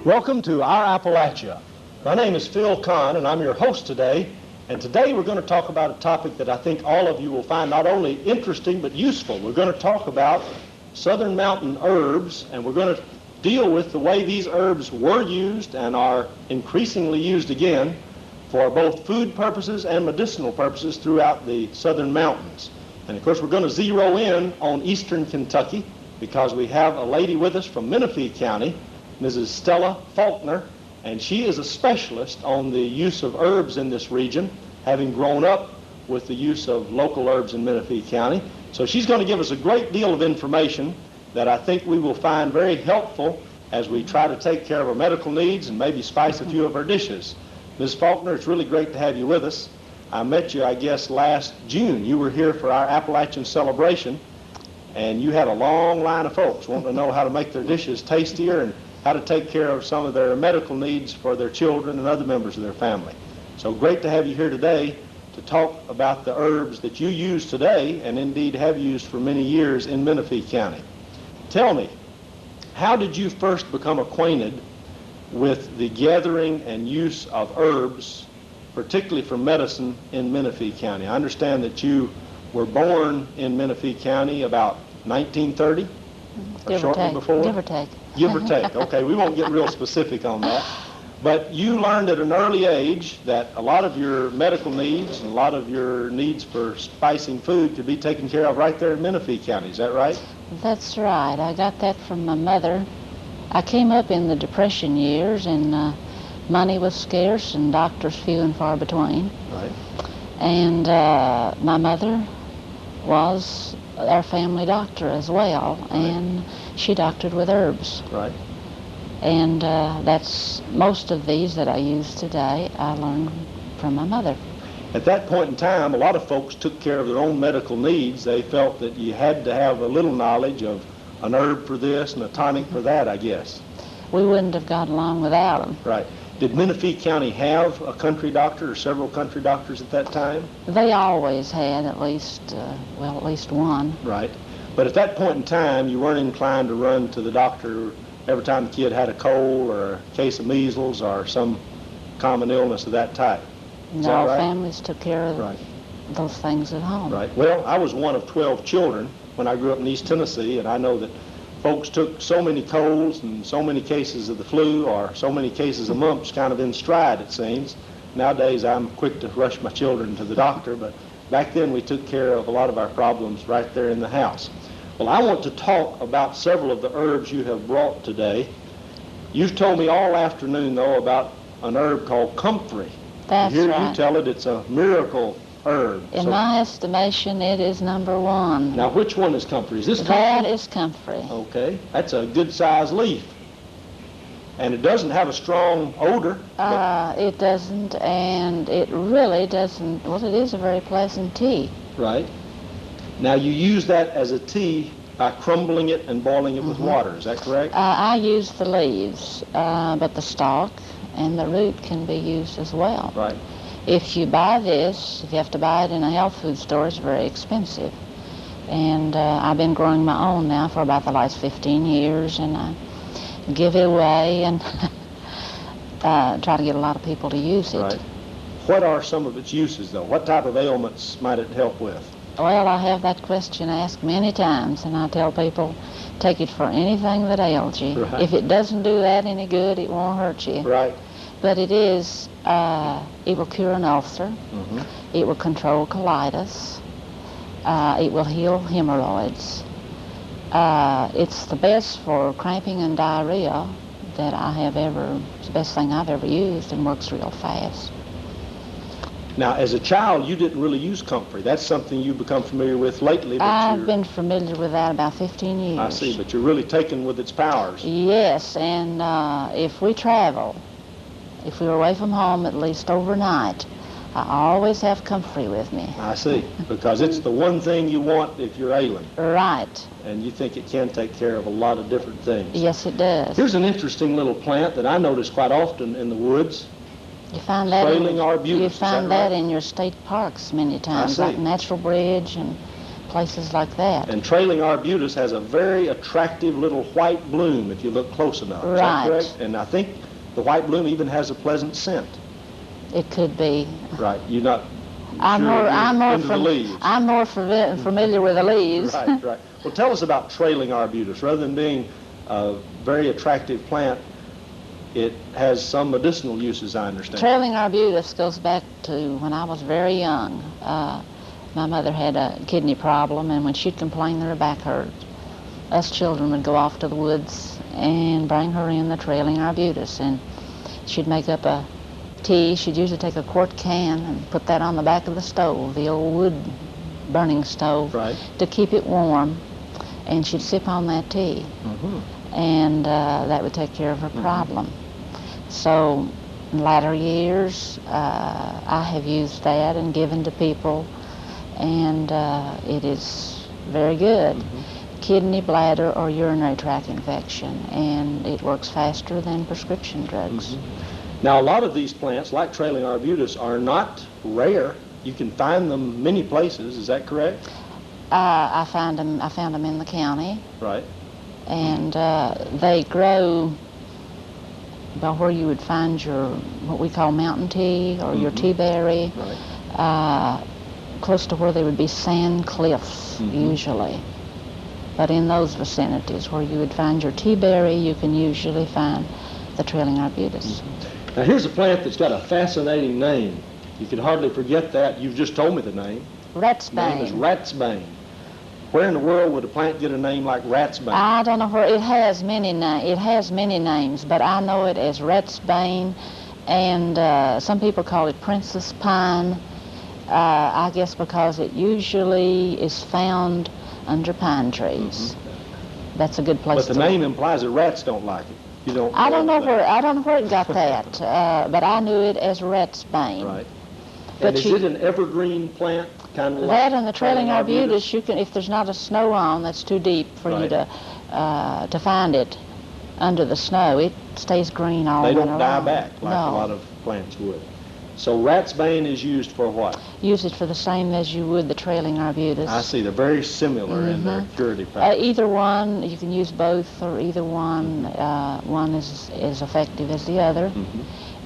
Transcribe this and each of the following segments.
Welcome to our Appalachia. My name is Phil Conn, and I'm your host today. And today we're going to talk about a topic that I think all of you will find not only interesting but useful. We're going to talk about southern mountain herbs, and we're going to deal with the way these herbs were used and are increasingly used again for both food purposes and medicinal purposes throughout the southern mountains. And of course we're going to zero in on eastern Kentucky because we have a lady with us from Menifee County, Mrs. Stella Faulkner, and she is a specialist on the use of herbs in this region, having grown up with the use of local herbs in Menifee County. So she's going to give us a great deal of information that I think we will find very helpful as we try to take care of our medical needs and maybe spice a few of our dishes. Ms. Faulkner, it's really great to have you with us. I met you, I guess, last June. You were here for our Appalachian celebration, and you had a long line of folks wanting to know how to make their dishes tastier and how to take care of some of their medical needs for their children and other members of their family. So great to have you here today to talk about the herbs that you use today and indeed have used for many years in Menifee County. Tell me, how did you first become acquainted with the gathering and use of herbs, particularly for medicine in Menifee County? I understand that you were born in Menifee County about 1930? Give or take. Before? Give or take. Give or take. Okay, we won't get real specific on that. But you learned at an early age that a lot of your medical needs and a lot of your needs for spicing food could be taken care of right there in Menifee County. Is that right? That's right. I got that from my mother. I came up in the Depression years, and money was scarce and doctors few and far between. Right. And my mother was our family doctor as well, right. And she doctored with herbs. Right. And that's most of these that I use today I learned from my mother. At that point in time, a lot of folks took care of their own medical needs. They felt that you had to have a little knowledge of an herb for this and a tonic for that, I guess. We wouldn't have got along without them. Right. Did Menifee County have a country doctor or several country doctors at that time? They always had at least one. Right. But at that point in time, you weren't inclined to run to the doctor every time the kid had a cold or a case of measles or some common illness of that type. Is No, that right? families took care of those things at home. Right. Well, I was one of 12 children when I grew up in East Tennessee, and I know that folks took so many colds and so many cases of the flu or so many cases of mumps kind of in stride, it seems. Nowadays, I'm quick to rush my children to the doctor, but back then we took care of a lot of our problems right there in the house. Well, I want to talk about several of the herbs you have brought today. You've told me all afternoon, though, about an herb called comfrey. That's Here right. you tell it it's a miracle herb. In my estimation, it is number one. Now, which one is comfrey? Is this comfrey? That is comfrey. Okay, that's a good-sized leaf. And it doesn't have a strong odor. It doesn't, and it really doesn't. Well, it is a very pleasant tea. Right. Now, you use that as a tea by crumbling it and boiling it with water. Is that correct? I use the leaves, but the stalk and the root can be used as well. Right. If you buy this, if you have to buy it in a health food store, it's very expensive. And I've been growing my own now for about the last 15 years, and I give it away and try to get a lot of people to use it. Right. What are some of its uses, though? What type of ailments might it help with? Well, I have that question asked many times, and I tell people, take it for anything that ails you. Right. If it doesn't do that any good, it won't hurt you. Right. But it is, it will cure an ulcer. Mm-hmm. It will control colitis. It will heal hemorrhoids. It's the best for cramping and diarrhea that I have ever, it's the best thing I've ever used, and works real fast. Now, as a child, you didn't really use comfrey. That's something you've become familiar with lately. But I've been familiar with that about 15 years. I see, but you're really taken with its powers. Yes, and if we travel, if we were away from home at least overnight, I always have comfrey with me. I see, because it's the one thing you want if you're ailing. Right. And you think it can take care of a lot of different things. Yes, it does. Here's an interesting little plant that I notice quite often in the woods. You find that Trailing arbutus, you is find that that right? in your state parks many times, I see. like Natural Bridge and places like that. And trailing arbutus has a very attractive little white bloom if you look close enough. Is that correct? And I think the white bloom even has a pleasant scent. It could be. Right. You're not I'm the leaves. I'm more familiar with the leaves. Right, right. Well, tell us about trailing arbutus. Rather than being a very attractive plant, it has some medicinal uses, I understand. Trailing arbutus goes back to when I was very young. My mother had a kidney problem, and when she'd complain that her back hurt, us children would go off to the woods and bring her in the trailing arbutus, and she'd make up a tea. She'd usually take a quart can and put that on the back of the stove, the old wood burning stove, right, to keep it warm, and she'd sip on that tea, and that would take care of her problem. So in latter years, I have used that and given to people, and it is very good. Kidney, bladder, or urinary tract infection, and it works faster than prescription drugs. Now, a lot of these plants, like trailing arbutus, are not rare. You can find them many places. Is that correct? I found them in the county. Right. And they grow about where you would find your what we call mountain tea or your tea berry. Right. Close to where there would be sand cliffs usually. But in those vicinities where you would find your tea berry, you can usually find the trailing arbutus. Now here's a plant that's got a fascinating name. You can hardly forget that. You've just told me the name. Ratsbane. The name is ratsbane. Where in the world would a plant get a name like ratsbane? I don't know where. It has many names, but I know it as ratsbane, and some people call it princess pine. I guess because it usually is found under pine trees. That's a good place. But the name implies that rats don't like it. You don't. I don't know where it got that, but I knew it as ratsbane. Right. But and is it an evergreen plant, kind of like that? And the trailing arbutus, you can, if there's not a snow on that's too deep for you to find it under the snow, it stays green all winter long. They don't die back like a lot of plants would. So ratsbane is used for what? Use it for the same as you would the trailing arbutus. I see. They're very similar in their curative power. Either one, you can use both, or either one. One is as effective as the other.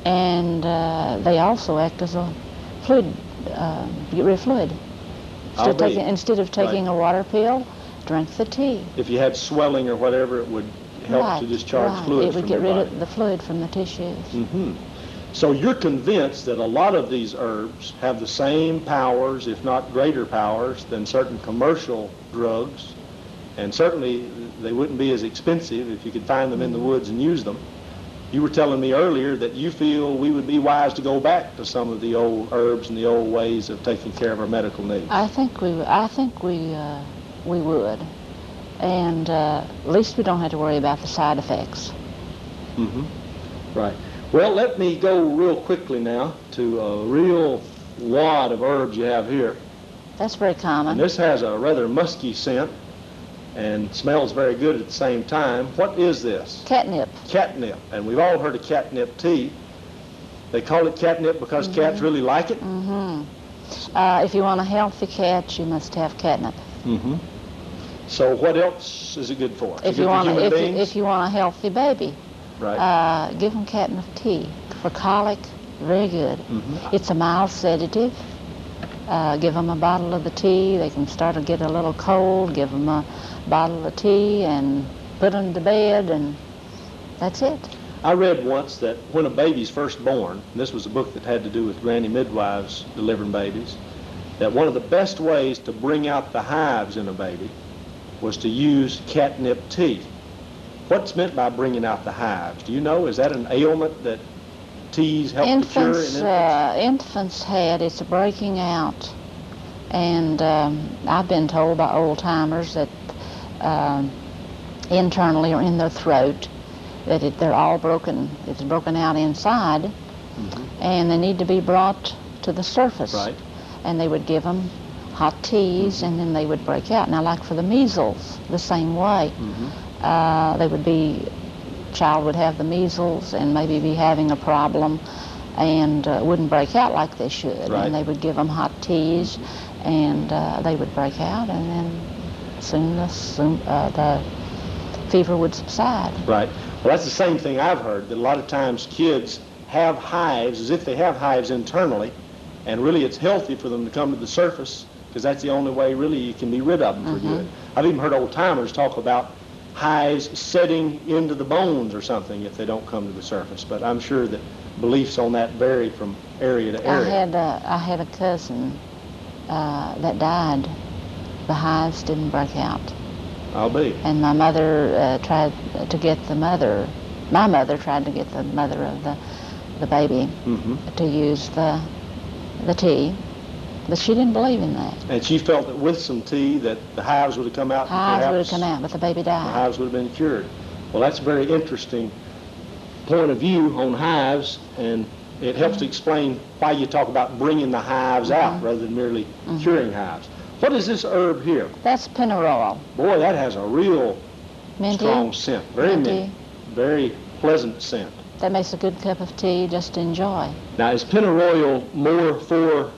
And they also act as a fluid, get rid of fluid. Instead of taking a water pill, drink the tea. If you had swelling or whatever, it would help to discharge fluids from your body. It would get rid of the fluid from the tissues. So you're convinced that a lot of these herbs have the same powers, if not greater powers, than certain commercial drugs, and certainly they wouldn't be as expensive if you could find them in the woods and use them. You were telling me earlier that you feel we would be wise to go back to some of the old herbs and the old ways of taking care of our medical needs. I think we would, and at least we don't have to worry about the side effects. Right. Well, let me go real quickly now to a real wad of herbs you have here. That's very common. And this has a rather musky scent and smells very good at the same time. What is this? Catnip. Catnip. And we've all heard of catnip tea. They call it catnip because cats really like it? If you want a healthy cat, you must have catnip. So what else is it good for? If you want a healthy baby, right. Give them catnip tea. For colic, very good. It's a mild sedative. Give them a bottle of the tea. They can start to get a little cold. Give them a bottle of tea and put them to bed, and that's it. I read once that when a baby's first born, and this was a book that had to do with granny midwives delivering babies, that one of the best ways to bring out the hives in a baby was to use catnip tea. What's meant by bringing out the hives? Do you know? Is that an ailment that teas help to cure in infants? Infants had, it's a breaking out. And I've been told by old-timers that internally or in their throat, that they're all broken, it's broken out inside, and they need to be brought to the surface. Right. And they would give them hot teas, and then they would break out. Now, like for the measles, the same way. Child would have the measles and maybe be having a problem, and wouldn't break out like they should. Right. And they would give them hot teas, and they would break out, and then soon the fever would subside. Right. Well, that's the same thing I've heard, that a lot of times kids have hives as if they have hives internally, and really it's healthy for them to come to the surface, because that's the only way really you can be rid of them for good. I've even heard old timers talk about hives setting into the bones or something if they don't come to the surface, but I'm sure that beliefs on that vary from area to area. I had a cousin that died. The hives didn't break out. I'll be. And my mother tried to get the mother, my mother tried to get the mother of the baby to use the tea, but she didn't believe in that. And she felt that with some tea that the hives would have come out. Hives would have come out, but the baby died. The hives would have been cured. Well, that's a very interesting point of view on hives, and it helps to explain why you talk about bringing the hives out rather than merely curing hives. What is this herb here? That's pennyroyal. Boy, that has a real Minty. strong scent. Very minty. Very pleasant scent. That makes a good cup of tea just to enjoy. Now, is pennyroyal more for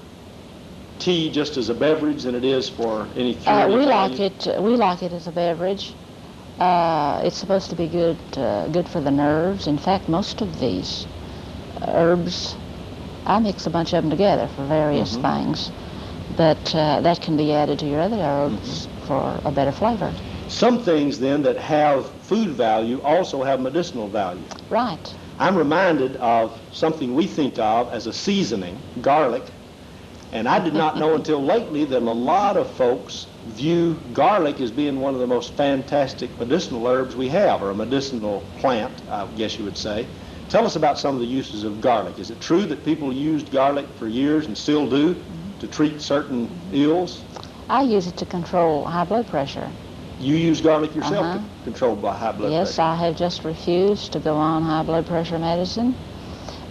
tea just as a beverage than it is for any curative We value? like it as a beverage. It's supposed to be good for the nerves. In fact, most of these herbs, I mix a bunch of them together for various things, but that can be added to your other herbs for a better flavor. Some things then that have food value also have medicinal value. Right. I'm reminded of something we think of as a seasoning, garlic, and I did not know until lately that a lot of folks view garlic as being one of the most fantastic medicinal herbs we have, or a medicinal plant, I guess you would say. Tell us about some of the uses of garlic. Is it true that people used garlic for years and still do to treat certain ills? I use it to control high blood pressure. You use garlic yourself to control high blood pressure? Yes, I have just refused to go on high blood pressure medicine,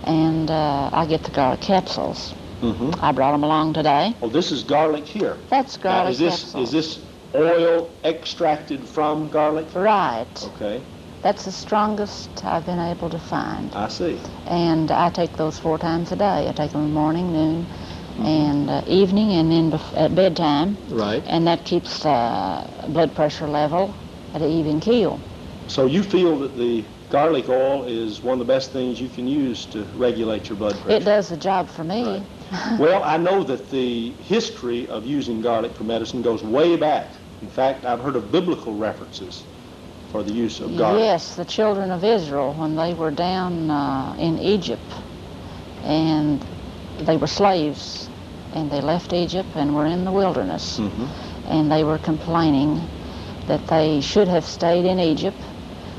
and I get the garlic capsules. I brought them along today. Oh, this is garlic here. That's garlic now, capsules. Is this oil extracted from garlic? Right. Okay. That's the strongest I've been able to find. I see. And I take those 4 times a day. I take them morning, noon, and evening, and then at bedtime. Right. And that keeps the blood pressure level at an even keel. So you feel that the garlic oil is one of the best things you can use to regulate your blood pressure? It does the job for me. Right. Well, I know that the history of using garlic for medicine goes way back. In fact, I've heard of biblical references for the use of garlic. Yes, the children of Israel, when they were down in Egypt, and they were slaves, and they left Egypt and were in the wilderness, and they were complaining that they should have stayed in Egypt,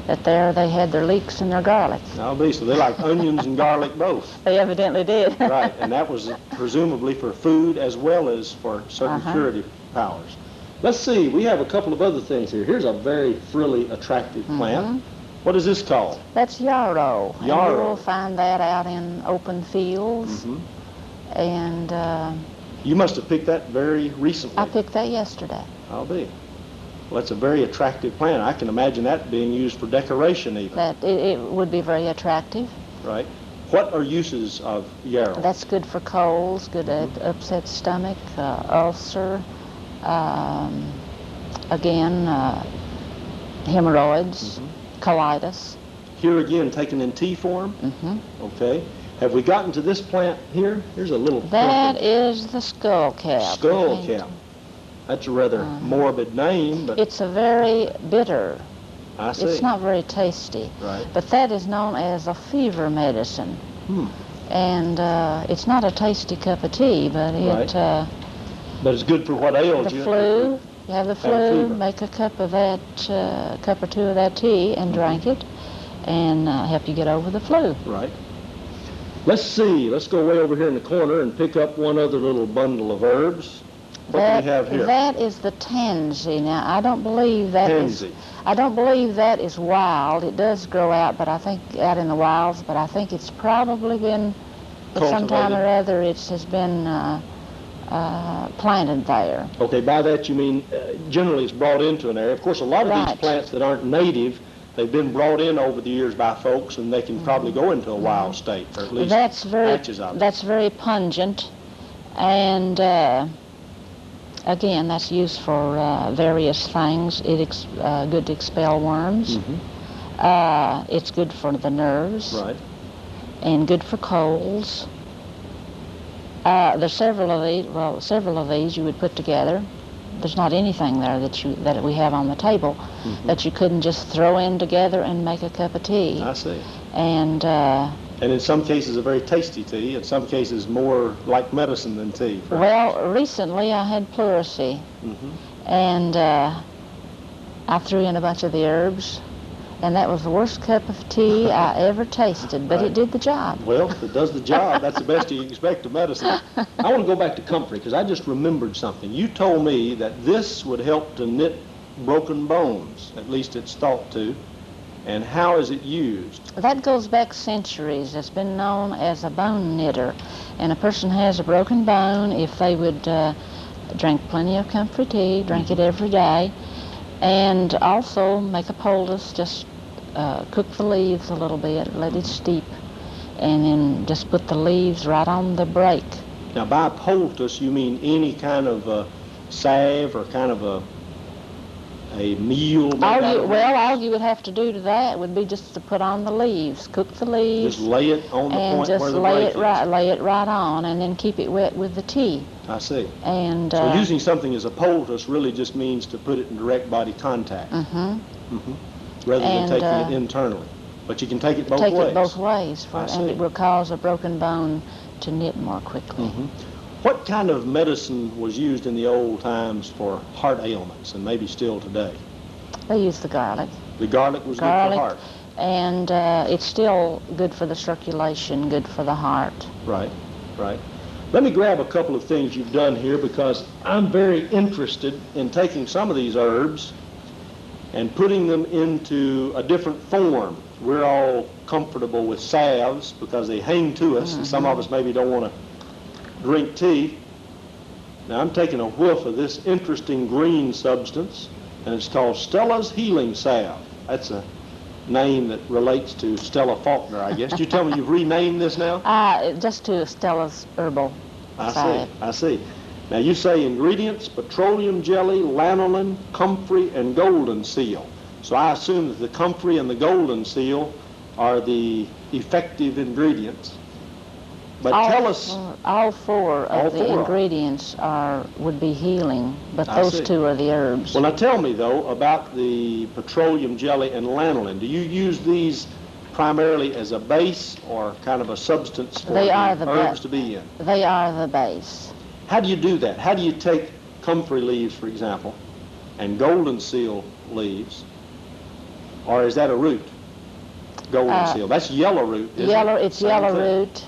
that there they had their leeks and their garlic. I'll be, so they like onions and garlic both. They evidently did. Right, and that was presumably for food as well as for certain curative powers. Let's see, we have a couple of other things here. Here's a very frilly, attractive plant. What is this called? That's yarrow. Yarrow. And you will find that out in open fields. And You must have picked that very recently. I picked that yesterday. I'll be. Well, that's a very attractive plant. I can imagine that being used for decoration even. That it would be very attractive. Right. What are uses of yarrow? That's good for colds, good at upset stomach, ulcer, again, hemorrhoids, colitis. Here again, taken in tea form? Okay. Have we gotten to this plant here? Here's a little That plant. is the skull cap. Skull cap. That's a rather morbid name, but It's a very bitter. I see. It's not very tasty. Right. But that is known as a fever medicine. And it's not a tasty cup of tea, but it... But it's good for what ails the you. flu, you have the flu, fever. make a cup of that, cup or 2 of that tea and drink it, and help you get over the flu. Right. Let's see. Let's go way over here in the corner and pick up one other little bundle of herbs. What do we have here? That is the tansy. Now, I don't believe that Tansy. I don't believe that is wild. It does grow out, but I think out in the wilds. But I think it's probably been, at some time or other, it has been planted there. Okay, by that you mean generally it's brought into an area. Of course, a lot of these plants that aren't native, they've been brought in over the years by folks, and they can probably go into a wild state, or at least That's very patches of it. that's very pungent, and again, that's used for various things. It's good to expel worms. It's good for the nerves. Right. And good for colds. There's several of these you would put together. There's not anything there that we have on the table that you couldn't just throw in together and make a cup of tea. I see. And in some cases a very tasty tea, in some cases more like medicine than tea. well, recently I had pleurisy, and I threw in a bunch of the herbs, and that was the worst cup of tea I ever tasted, but it did the job. Well, if it does the job, that's the best you can expect of medicine. I want to go back to comfrey, because I just remembered something. You told me that this would help to knit broken bones, at least it's thought to. And how is it used? That goes back centuries. It's been known as a bone knitter. And a person has a broken bone, if they would drink plenty of comfrey tea, drink it every day, and also make a poultice, just cook the leaves a little bit, let it steep, and then just put the leaves right on the break. Now, by poultice, you mean any kind of salve or kind of a meal? All you would have to do to that would be just to put on the leaves, cook the leaves. Just lay it on the point where the break is. Lay it right on, and then keep it wet with the tea. I see. And so using something as a poultice really just means to put it in direct body contact. Rather than taking it internally. But you can take it both ways. Take it both ways, and it will cause a broken bone to knit more quickly. What kind of medicine was used in the old times for heart ailments, and maybe still today? They used the garlic. The garlic was good for heart. And it's still good for the circulation, good for the heart. Right, right. Let me grab a couple of things you've done here, because I'm very interested in taking some of these herbs and putting them into a different form. We're all comfortable with salves because they hang to us, and some of us maybe don't want to drink tea. Now I'm taking a whiff of this interesting green substance, and it's called Stella's Healing Salve. That's a name that relates to Stella Faulkner, I guess. You tell me you've renamed this now? Just to Stella's Herbal Salve. I see. Now you say ingredients: petroleum jelly, lanolin, comfrey, and golden seal. So I assume that the comfrey and the golden seal are the effective ingredients. But tell us... All four of the ingredients would be healing, but those two are the herbs. Well, now tell me, though, about the petroleum jelly and lanolin. Do you use these primarily as a base or kind of a substance for the herbs to be in? They are the base. How do you do that? How do you take comfrey leaves, for example, and golden seal leaves, or is that a root? Golden seal. That's yellow root, isn't it? It's yellow root.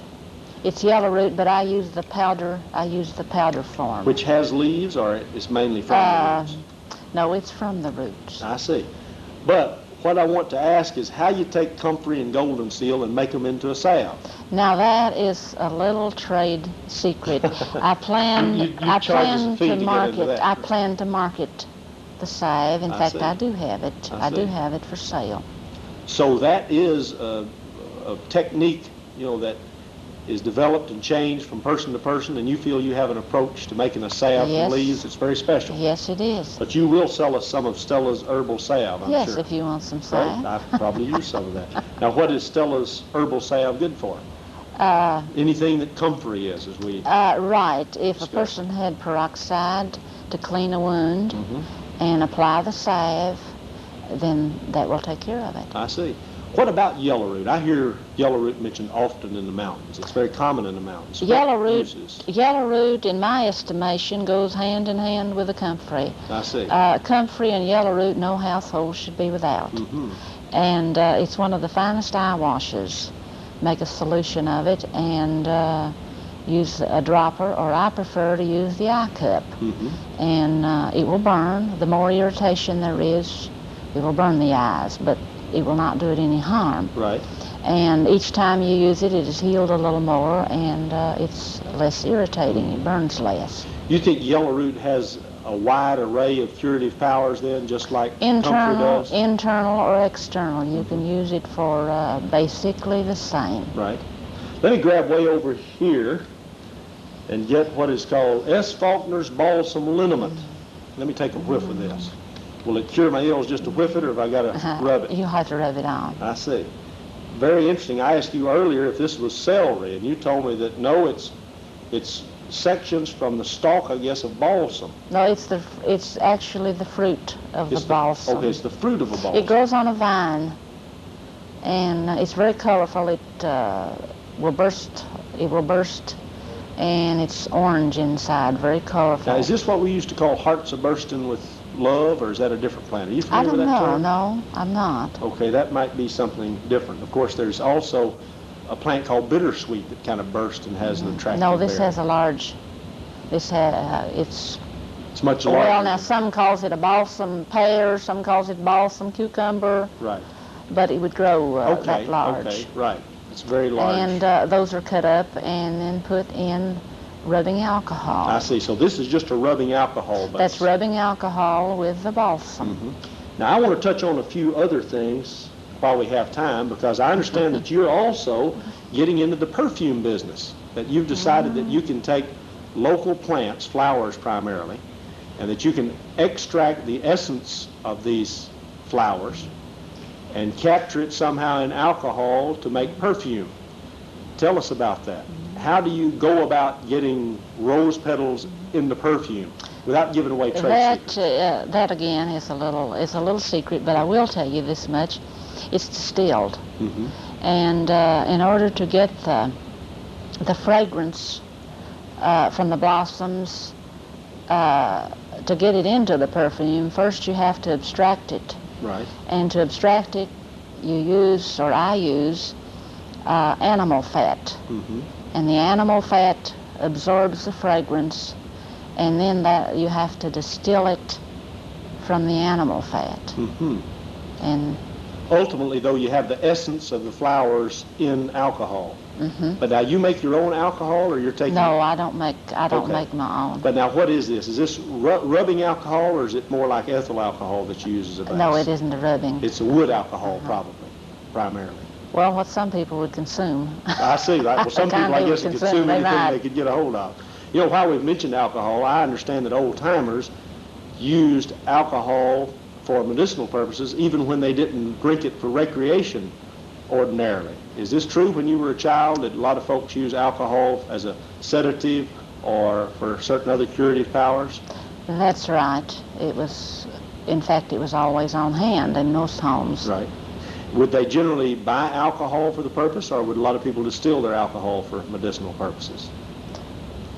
It's yellow root, but I use the powder. I use the powder form. Which has leaves, or it's mainly from the roots? No, it's from the roots. I see. But what I want to ask is how you take comfrey and golden seal and make them into a salve. Now that is a little trade secret. I plan to market the salve. In fact, I do have it. I do have it for sale. So that is a technique, that is developed and changed from person to person, and you feel you have an approach to making a salve from leaves that's very special. Yes, it is. But you will sell us some of Stella's herbal salve, I'm sure. Yes, if you want some salve. Right? I probably use some of that. Now, what is Stella's herbal salve good for? Anything that comfrey is, as we right. If a person had peroxide to clean a wound and apply the salve, then that will take care of it. I see. What about yellow root? I hear yellow root mentioned often in the mountains. It's very common in the mountains. Yellow root, in my estimation, goes hand in hand with the comfrey. I see. Comfrey and yellow root, no household should be without. And it's one of the finest eye washes. Make a solution of it and use a dropper, or I prefer to use the eye cup. And it will burn. The more irritation there is, it will burn the eyes, but it will not do it any harm. Right. And each time you use it, it is healed a little more, and it's less irritating. It burns less. You think yellow root has a wide array of curative powers then, just like comfrey does? Internal or external. You can use it for basically the same. Right. Let me grab way over here and get what is called S. Faulkner's balsam liniment. Let me take a whiff of this. Will it cure my ills just to whiff it, or have I got to rub it? You have to rub it on. I see. Very interesting. I asked you earlier if this was celery, and you told me that no, it's sections from the stalk, I guess, of balsam. No, it's actually the fruit of the balsam. Okay, it's the fruit of a balsam. It grows on a vine, and it's very colorful. It will burst, and it's orange inside, very colorful. Now, is this what we used to call hearts a-bursting with love, or is that a different plant? Are you familiar with that term? No, I'm not. Okay, that might be something different. Of course, there's also a plant called bittersweet that kind of bursts and has an attractive No, this berry. has a large. It's much larger. Well, now some calls it a balsam pear, some calls it balsam cucumber. Right. But it would grow that large. Okay, right. It's very large. And those are cut up and then put in rubbing alcohol. I see. So this is just a rubbing alcohol base. That's rubbing alcohol with the balsam. Mm-hmm. Now I want to touch on a few other things while we have time, because I understand that you're also getting into the perfume business, that you've decided that you can take local plants, flowers primarily, and that you can extract the essence of these flowers and capture it somehow in alcohol to make perfume. Tell us about that. How do you go about getting rose petals in the perfume without giving away trade secrets? That again is a little secret, but I will tell you this much. It's distilled. Mm-hmm. And in order to get the fragrance from the blossoms, to get it into the perfume, first you have to abstract it. Right. And to abstract it, I use animal fat. Mm-hmm. And the animal fat absorbs the fragrance, and then you have to distill it from the animal fat. Mm-hmm. And ultimately, though, you have the essence of the flowers in alcohol. Mm-hmm. But now you make your own alcohol, or you're taking? No, I don't make my own. But now, what is this? Is this rubbing alcohol, or is it more like ethyl alcohol that you use as a base? No, it isn't a rubbing. It's a wood alcohol, probably, primarily. Well, what some people would consume. I see. Right. Well, some people, I guess, would consume anything they could get a hold of. You know, while we've mentioned alcohol, I understand that old-timers used alcohol for medicinal purposes, even when they didn't drink it for recreation ordinarily. Is this true when you were a child, that a lot of folks use alcohol as a sedative or for certain other curative powers? That's right. In fact, it was always on hand in most homes. Right. Would they generally buy alcohol for the purpose, or would a lot of people distill their alcohol for medicinal purposes?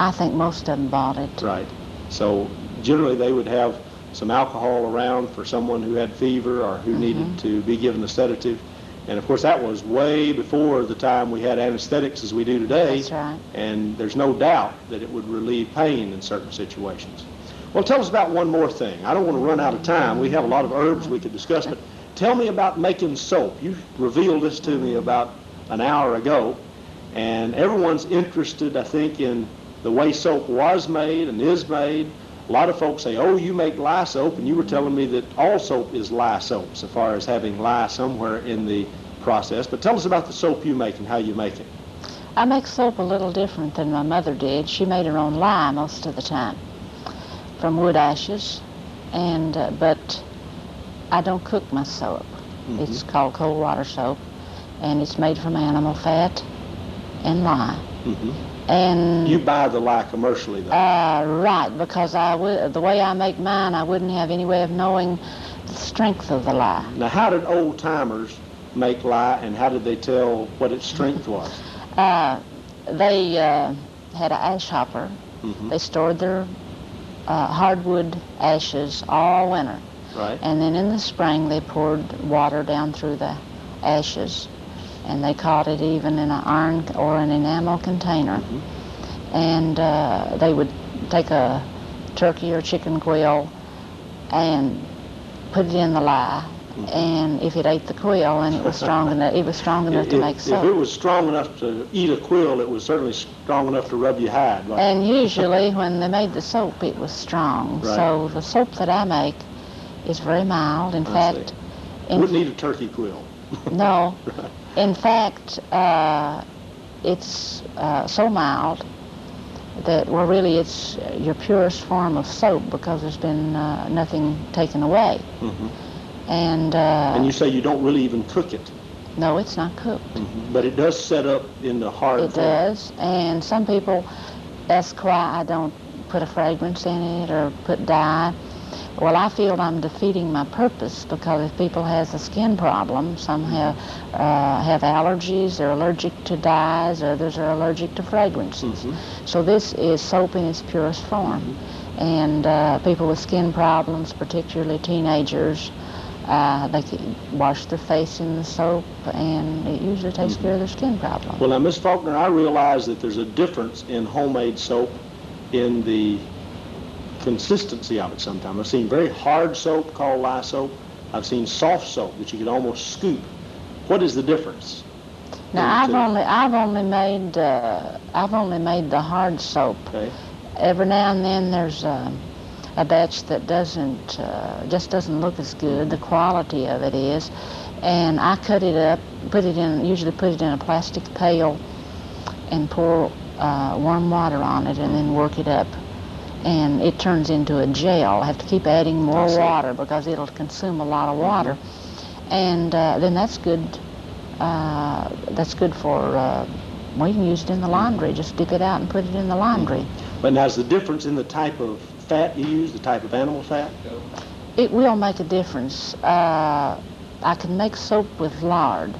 I think most of them bought it. Right. So generally they would have some alcohol around for someone who had fever or who needed to be given a sedative. And of course that was way before the time we had anesthetics as we do today. That's right. And there's no doubt that it would relieve pain in certain situations. Well, tell us about one more thing. I don't want to run out of time. We have a lot of herbs we could discuss, but tell me about making soap. You revealed this to me about an hour ago, and everyone's interested, I think, in the way soap was made and is made. A lot of folks say, oh, you make lye soap, and you were telling me that all soap is lye soap, so far as having lye somewhere in the process. But tell us about the soap you make and how you make it. I make soap a little different than my mother did. She made her own lye most of the time from wood ashes, and but I don't cook my soap. Mm-hmm. It's called cold water soap, and it's made from animal fat and lye. Mm-hmm. And you buy the lye commercially, though? Right, because the way I make mine, I wouldn't have any way of knowing the strength of the lye. Now, how did old-timers make lye, and how did they tell what its strength was? They had an ash hopper. Mm-hmm. They stored their hardwood ashes all winter. Right. And then in the spring, they poured water down through the ashes, and they caught it even in an iron or an enamel container. Mm-hmm. And they would take a turkey or chicken quill and put it in the lye and if it ate the quill, then it was strong enough. It was strong enough to make soap. If it was strong enough to eat a quill, it was certainly strong enough to rub your hide. Right? And usually, when they made the soap, it was strong. Right. So the soap that I make is very mild. In fact, wouldn't need a turkey quill. No. Right. In fact, it's so mild that, well, really, it's your purest form of soap because there's been nothing taken away. And you say you don't really even cook it. No, it's not cooked. But it does set up in the hard form. It does, and some people ask why I don't put a fragrance in it or put dye. Well, I feel I'm defeating my purpose, because if people has a skin problem, some have allergies, they're allergic to dyes, others are allergic to fragrances. So this is soap in its purest form. And people with skin problems, particularly teenagers, they can wash their face in the soap, and it usually takes care of their skin problem. Well, now, Ms. Faulkner, I realize that there's a difference in homemade soap in the consistency of it sometimes. I've seen very hard soap called lye soap. I've seen soft soap that you can almost scoop. What is the difference? Now, I've only made the hard soap. Okay. Every now and then there's a batch that just doesn't look as good. The quality of it is, and I cut it up, usually put it in a plastic pail, and pour warm water on it, and then work it up, and it turns into a gel. I have to keep adding more water because it'll consume a lot of water, and then that's good. That's good for. Well, you can use it in the laundry. Just dip it out and put it in the laundry. But now, is the difference in the type of fat you use, the type of animal fat? It will make a difference. I can make soap with lard,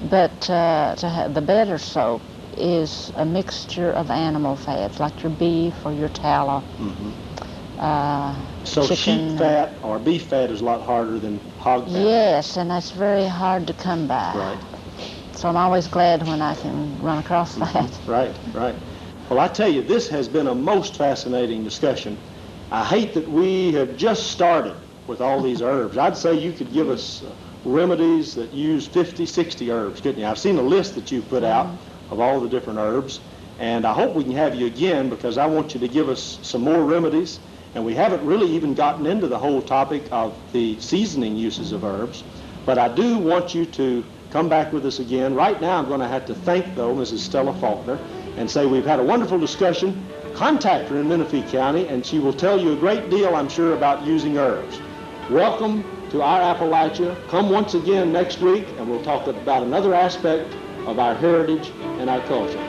but the better soap is a mixture of animal fats, like your beef or your tallow. So chicken, sheep fat or beef fat is a lot harder than hog fat. Yes, and that's very hard to come by. Right. So I'm always glad when I can run across that. Right. Well, I tell you, this has been a most fascinating discussion. I hate that we have just started with all these herbs. I'd say you could give us remedies that use 50, 60 herbs, couldn't you? I've seen a list that you've put out of all the different herbs, and I hope we can have you again, because I want you to give us some more remedies. And we haven't really even gotten into the whole topic of the seasoning uses of herbs, but I do want you to come back with us again. Right now, I'm going to have to thank, though, Mrs. Stella Faulkner, and say we've had a wonderful discussion. Contact her in Menifee County, and she will tell you a great deal, I'm sure, about using herbs. Welcome to our Appalachia. Come once again next week, and we'll talk about another aspect of our heritage and our culture.